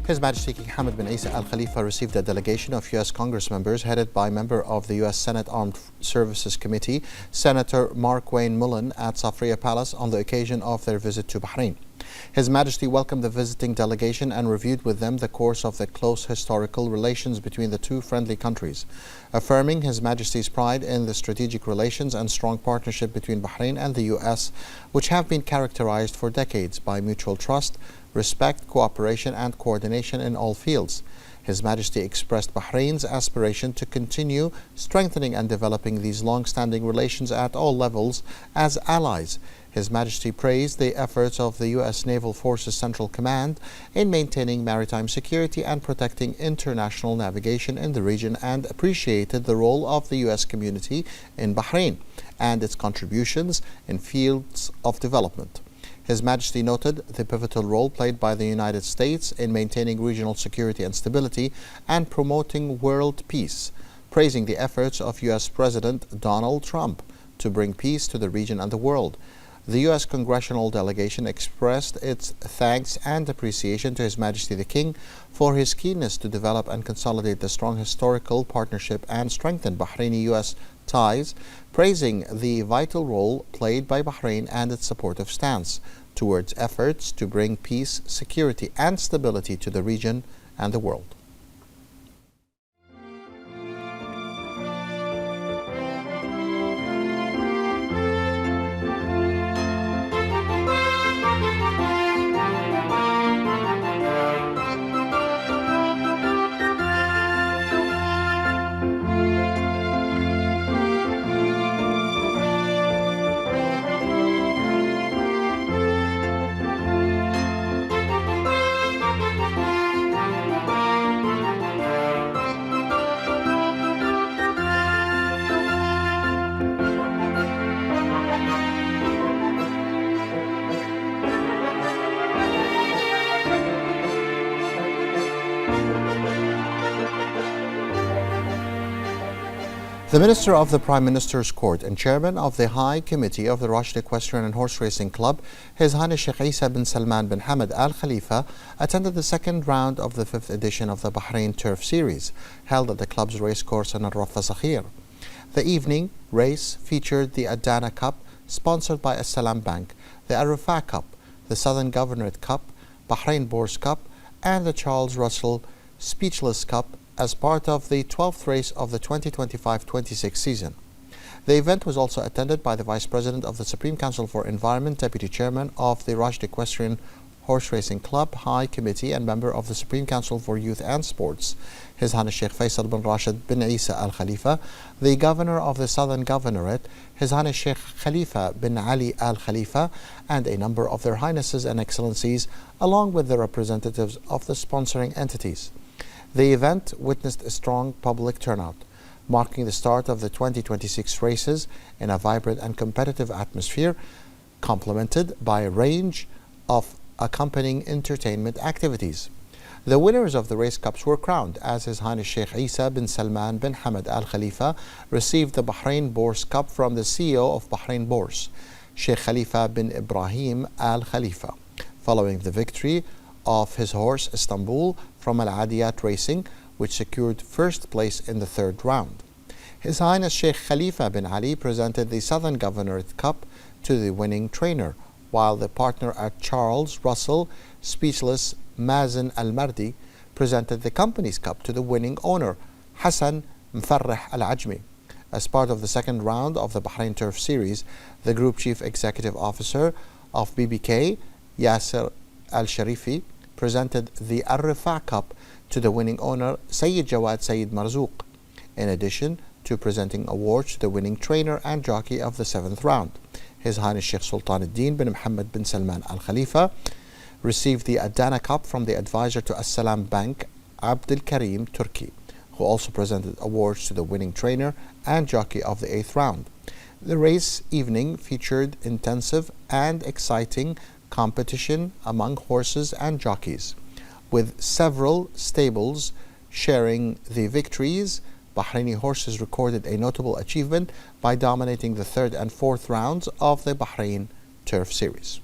His Majesty King Hamad bin Isa Al Khalifa received a delegation of U.S. Congress members headed by member of the U.S. Senate Armed Services Committee, Senator Mark Wayne Mullen, at Safriya Palace on the occasion of their visit to Bahrain. His Majesty welcomed the visiting delegation and reviewed with them the course of the close historical relations between the two friendly countries, affirming His Majesty's pride in the strategic relations and strong partnership between Bahrain and the U.S., which have been characterized for decades by mutual trust, respect, cooperation and coordination in all fields. His Majesty expressed Bahrain's aspiration to continue strengthening and developing these long-standing relations at all levels as allies. His Majesty praised the efforts of the U.S. Naval Forces Central Command in maintaining maritime security and protecting international navigation in the region, and appreciated the role of the U.S. community in Bahrain and its contributions in fields of development. His Majesty noted the pivotal role played by the United States in maintaining regional security and stability and promoting world peace, praising the efforts of U.S. President Donald Trump to bring peace to the region and the world. The U.S. congressional delegation expressed its thanks and appreciation to His Majesty the King for his keenness to develop and consolidate the strong historical partnership and strengthen Bahraini-U.S. ties, praising the vital role played by Bahrain and its supportive stance towards efforts to bring peace, security and stability to the region and the world. The Minister of the Prime Minister's Court and Chairman of the High Committee of the Rashid Equestrian and Horse Racing Club, His Highness Sheikh Isa bin Salman bin Hamad Al Khalifa, attended the second round of the 5th edition of the Bahrain Turf Series, held at the club's racecourse in Al-Rafa Sakhir. The evening race featured the Adana Cup, sponsored by As-Salam Bank, the Al-Rafa Cup, the Southern Governorate Cup, Bahrain Bourse Cup, and the Charles Russell Speechless Cup, as part of the 12th race of the 2025-26 season. The event was also attended by the Vice President of the Supreme Council for Environment, Deputy Chairman of the Rashid Equestrian Horse Racing Club High Committee and member of the Supreme Council for Youth and Sports, His Highness Sheikh Faisal bin Rashid bin Isa Al Khalifa, the Governor of the Southern Governorate, His Highness Sheikh Khalifa bin Ali Al Khalifa, and a number of their Highnesses and Excellencies, along with the representatives of the sponsoring entities. The event witnessed a strong public turnout, marking the start of the 2026 races in a vibrant and competitive atmosphere, complemented by a range of accompanying entertainment activities. The winners of the race cups were crowned as His Highness Sheikh Isa bin Salman bin Hamad Al Khalifa received the Bahrain Bourse Cup from the CEO of Bahrain Bourse, Sheikh Khalifa bin Ibrahim Al Khalifa, following the victory of his horse Istanbul from Al Adiyat Racing, which secured first place in the third round. His Highness Sheikh Khalifa bin Ali presented the Southern Governorate Cup to the winning trainer, while the partner at Charles Russell Speechless Mazen Al Mardi presented the company's cup to the winning owner, Hassan Mfarreh Al Ajmi. As part of the second round of the Bahrain Turf Series, the Group Chief Executive Officer of BBK, Yasser Al Sharifi, presented the Al-Rafa Cup to the winning owner, Sayyid Jawad Sayyid Marzouk, in addition to presenting awards to the winning trainer and jockey of the 7th round. His Highness Sheikh Sultan al-Din bin Mohammed bin Salman Al Khalifa received the Adana Cup from the advisor to As-Salam Bank, Abdul Karim Turki, who also presented awards to the winning trainer and jockey of the 8th round. The race evening featured intensive and exciting competition among horses and jockeys, with several stables sharing the victories. Bahraini horses recorded a notable achievement by dominating the 3rd and 4th rounds of the Bahrain Turf Series.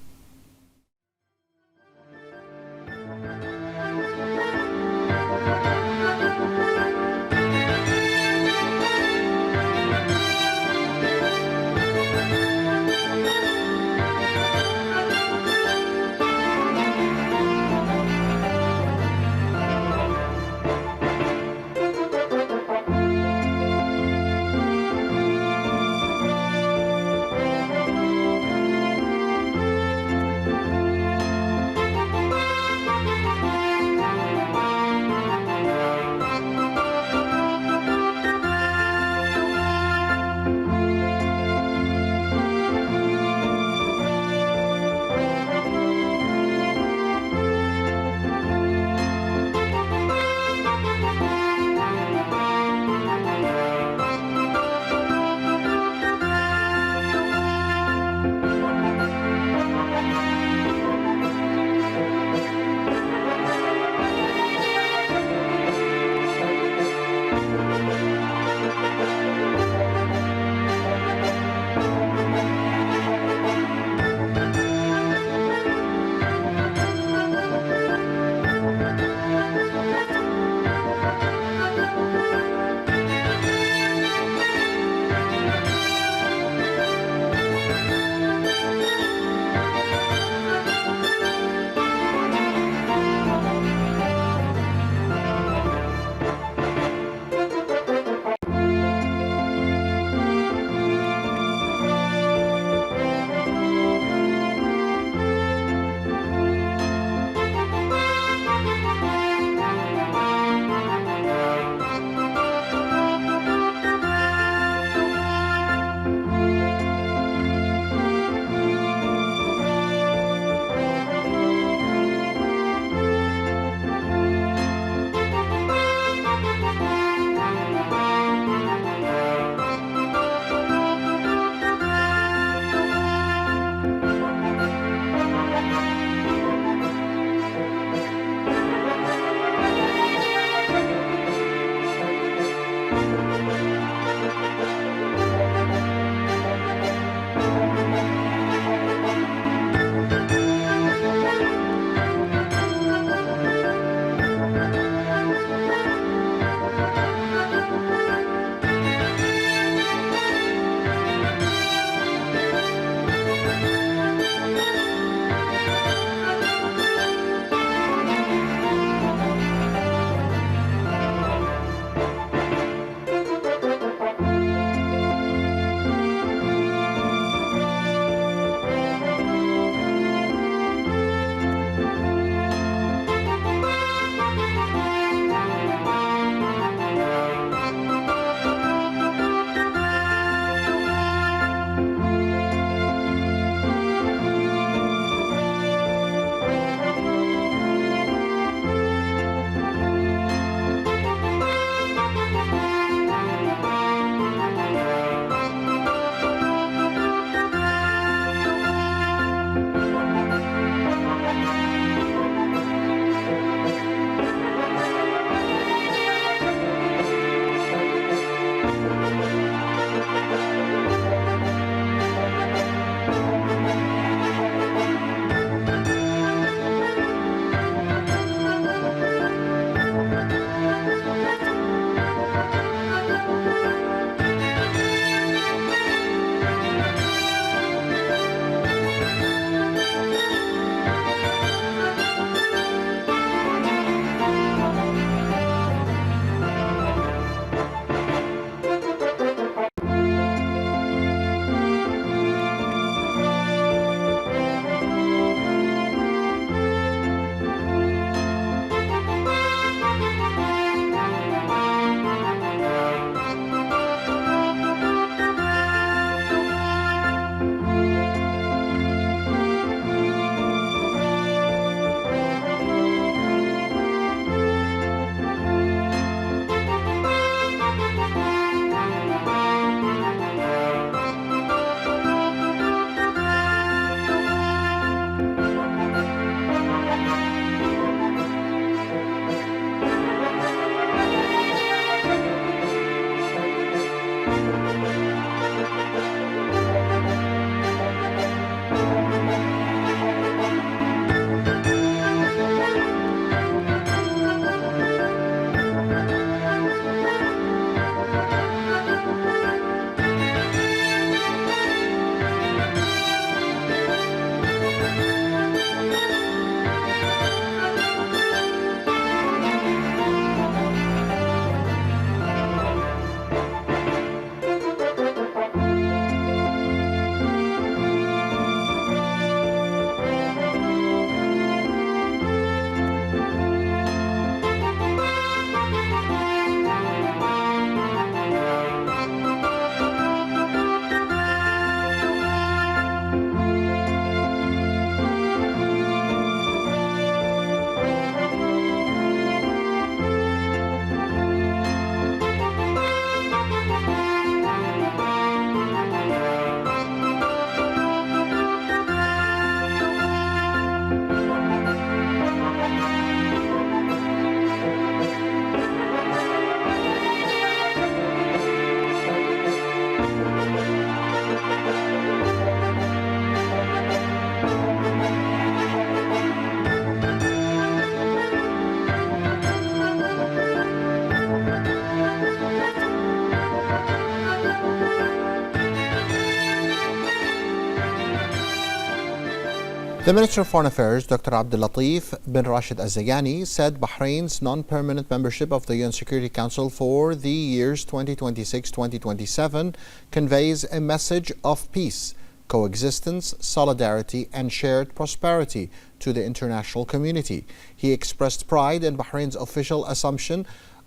The Minister of Foreign Affairs, Dr. Abdul Latif bin Rashid Al Zayani, said Bahrain's non-permanent membership of the UN Security Council for the years 2026-2027 conveys a message of peace, coexistence, solidarity, and shared prosperity to the international community. He expressed pride in Bahrain's official assumption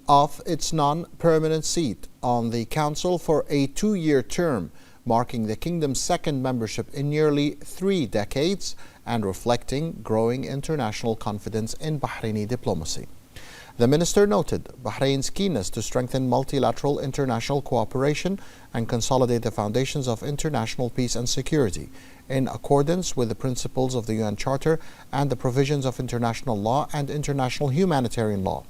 of its non-permanent seat on the Council for a 2-year term, marking the kingdom's second membership in nearly 3 decades and reflecting growing international confidence in Bahraini diplomacy. The minister noted Bahrain's keenness to strengthen multilateral international cooperation and consolidate the foundations of international peace and security in accordance with the principles of the UN Charter and the provisions of international law and international humanitarian law.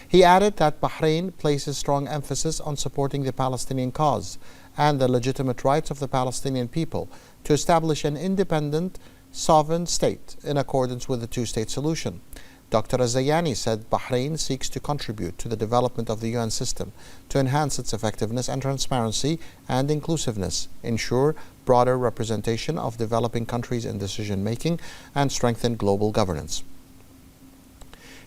He added that Bahrain places strong emphasis on supporting the Palestinian cause and the legitimate rights of the Palestinian people to establish an independent, sovereign state in accordance with the two-state solution. Dr. Zayani said Bahrain seeks to contribute to the development of the UN system to enhance its effectiveness and transparency and inclusiveness, ensure broader representation of developing countries in decision-making, and strengthen global governance.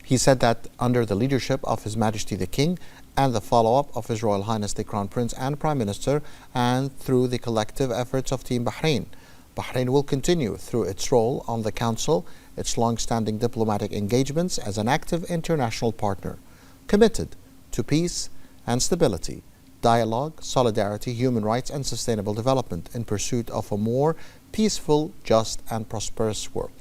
He said that under the leadership of His Majesty the King and the follow-up of His Royal Highness the Crown Prince and Prime Minister, and through the collective efforts of Team Bahrain, Bahrain will continue through its role on the Council, its long-standing diplomatic engagements as an active international partner, committed to peace and stability, dialogue, solidarity, human rights, and sustainable development in pursuit of a more peaceful, just, and prosperous world.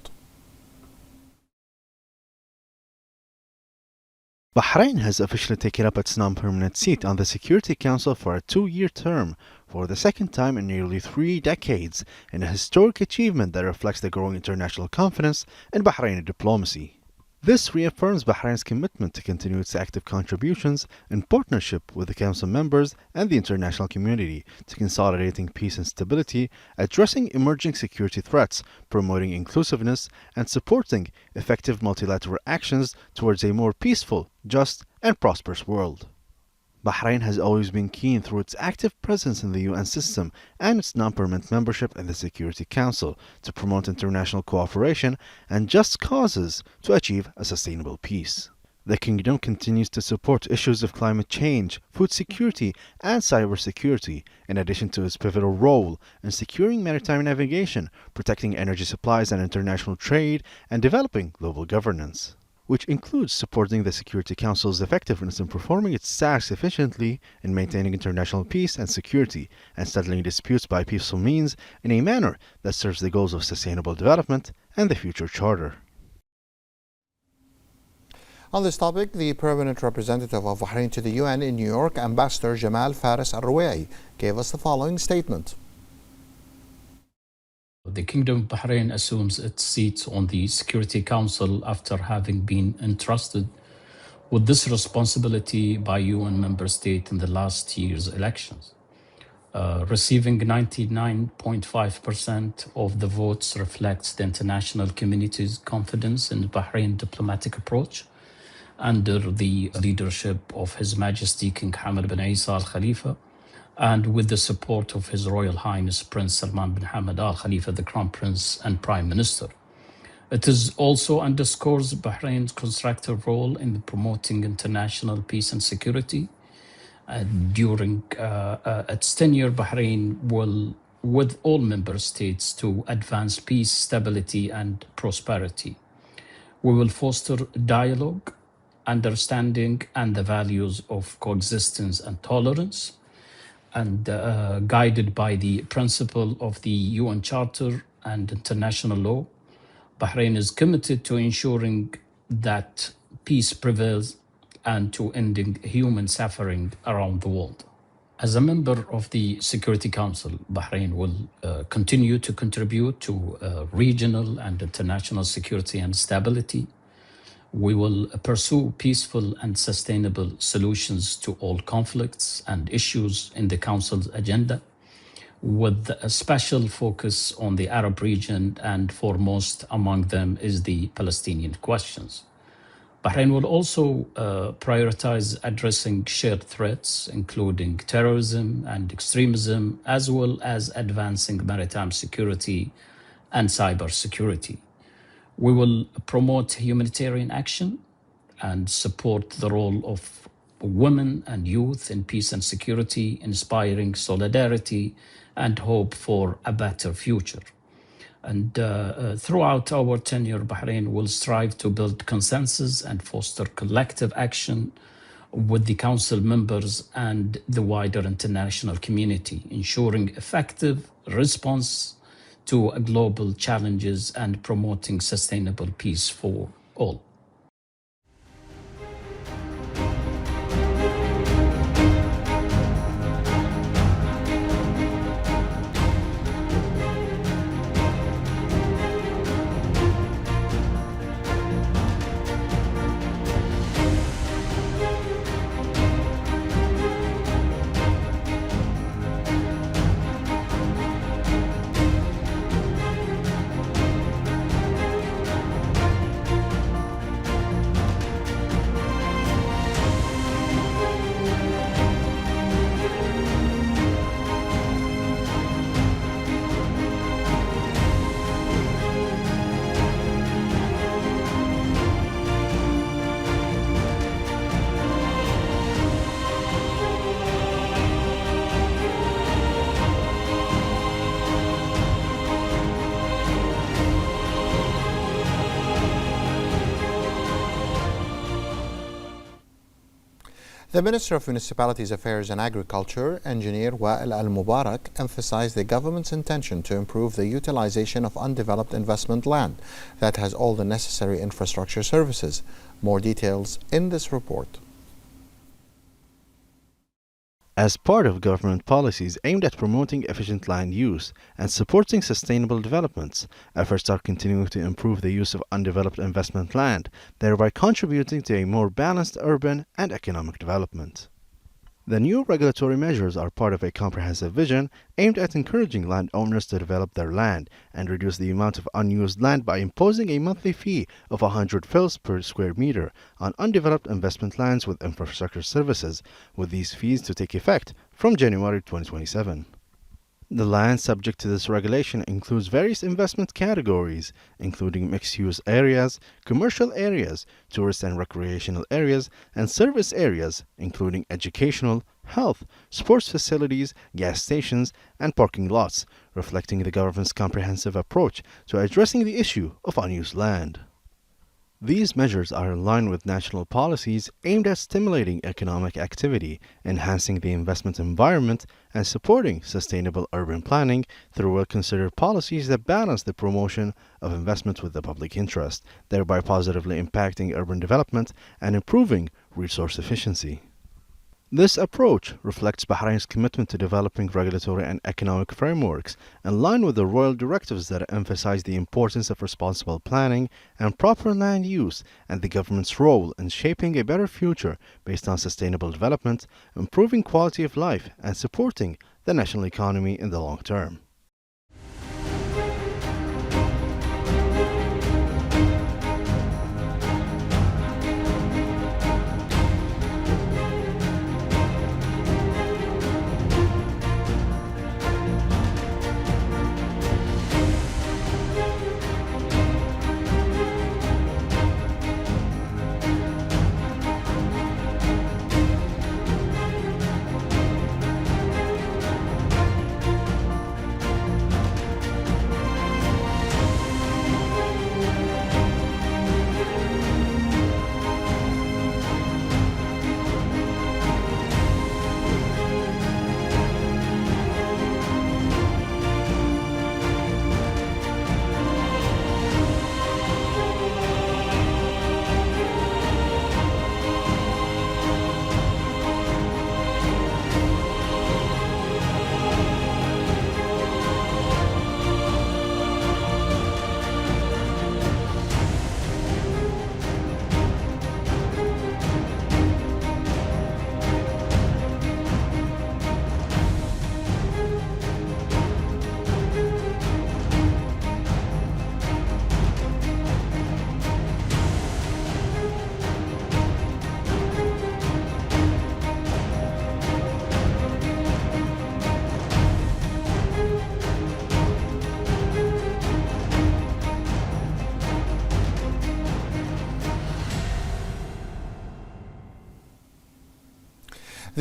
Bahrain has officially taken up its non-permanent seat on the Security Council for a 2-year term for the second time in nearly 3 decades, in a historic achievement that reflects the growing international confidence in Bahraini diplomacy. This reaffirms Bahrain's commitment to continue its active contributions in partnership with the Council members and the international community to consolidating peace and stability, addressing emerging security threats, promoting inclusiveness, and supporting effective multilateral actions towards a more peaceful, just, and prosperous world. Bahrain has always been keen through its active presence in the UN system and its non-permanent membership in the Security Council to promote international cooperation and just causes to achieve a sustainable peace. The kingdom continues to support issues of climate change, food security, and cybersecurity, in addition to its pivotal role in securing maritime navigation, protecting energy supplies and international trade, and developing global governance, which includes supporting the Security Council's effectiveness in performing its tasks efficiently in maintaining international peace and security and settling disputes by peaceful means in a manner that serves the goals of sustainable development and the future charter. On this topic, the permanent representative of Bahrain to the UN in New York, Ambassador Jamal Faris Al-Ruwai, gave us the following statement. The Kingdom of Bahrain assumes its seat on the Security Council after having been entrusted with this responsibility by UN member state in the last year's elections. Receiving 99.5% of the votes reflects the international community's confidence in the Bahrain diplomatic approach under the leadership of His Majesty King Hamad bin Isa Al Khalifa, and with the support of His Royal Highness Prince Salman bin Hamad Al Khalifa, the Crown Prince and Prime Minister. It is also underscores Bahrain's constructive role in promoting international peace and security. During its tenure, Bahrain will, with all member states, to advance peace, stability, and prosperity. We will foster dialogue, understanding, and the values of coexistence and tolerance, and guided by the principle of the UN Charter and international law. Bahrain is committed to ensuring that peace prevails and to ending human suffering around the world. As a member of the Security Council, Bahrain will continue to contribute to regional and international security and stability. We will pursue peaceful and sustainable solutions to all conflicts and issues in the Council's agenda, with a special focus on the Arab region, and foremost among them is the Palestinian questions. Bahrain will also prioritize addressing shared threats, including terrorism and extremism, as well as advancing maritime security and cybersecurity. We will promote humanitarian action and support the role of women and youth in peace and security, inspiring solidarity and hope for a better future. And throughout our tenure, Bahrain will strive to build consensus and foster collective action with the council members and the wider international community, ensuring effective response to global challenges and promoting sustainable peace for all. The Minister of Municipalities Affairs and Agriculture, Engineer Wael Al-Mubarak, emphasized the government's intention to improve the utilization of undeveloped investment land that has all the necessary infrastructure services. More details in this report. As part of government policies aimed at promoting efficient land use and supporting sustainable developments, efforts are continuing to improve the use of undeveloped investment land, thereby contributing to a more balanced urban and economic development. The new regulatory measures are part of a comprehensive vision aimed at encouraging landowners to develop their land and reduce the amount of unused land by imposing a monthly fee of 100 fils per square meter on undeveloped investment lands with infrastructure services, with these fees to take effect from January 2027. The land subject to this regulation includes various investment categories, including mixed-use areas, commercial areas, tourist and recreational areas, and service areas, including educational, health, sports facilities, gas stations, and parking lots, reflecting the government's comprehensive approach to addressing the issue of unused land. These measures are in line with national policies aimed at stimulating economic activity, enhancing the investment environment, and supporting sustainable urban planning through well-considered policies that balance the promotion of investment with the public interest, thereby positively impacting urban development and improving resource efficiency. This approach reflects Bahrain's commitment to developing regulatory and economic frameworks in line with the royal directives that emphasize the importance of responsible planning and proper land use and the government's role in shaping a better future based on sustainable development, improving quality of life, and supporting the national economy in the long term.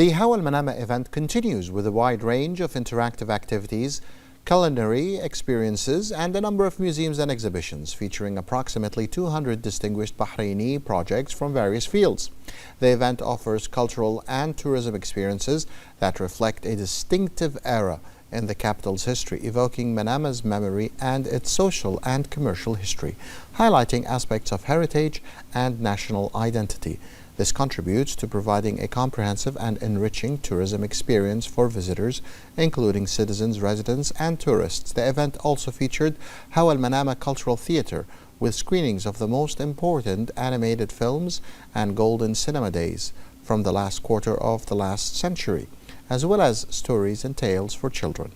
The Hawa al-Manama event continues with a wide range of interactive activities, culinary experiences, and a number of museums and exhibitions featuring approximately 200 distinguished Bahraini projects from various fields. The event offers cultural and tourism experiences that reflect a distinctive era in the capital's history, evoking Manama's memory and its social and commercial history, highlighting aspects of heritage and national identity. This contributes to providing a comprehensive and enriching tourism experience for visitors, including citizens, residents, and tourists. The event also featured Hawa al-Manama Cultural Theatre, with screenings of the most important animated films and golden cinema days from the last quarter of the last century, as well as stories and tales for children.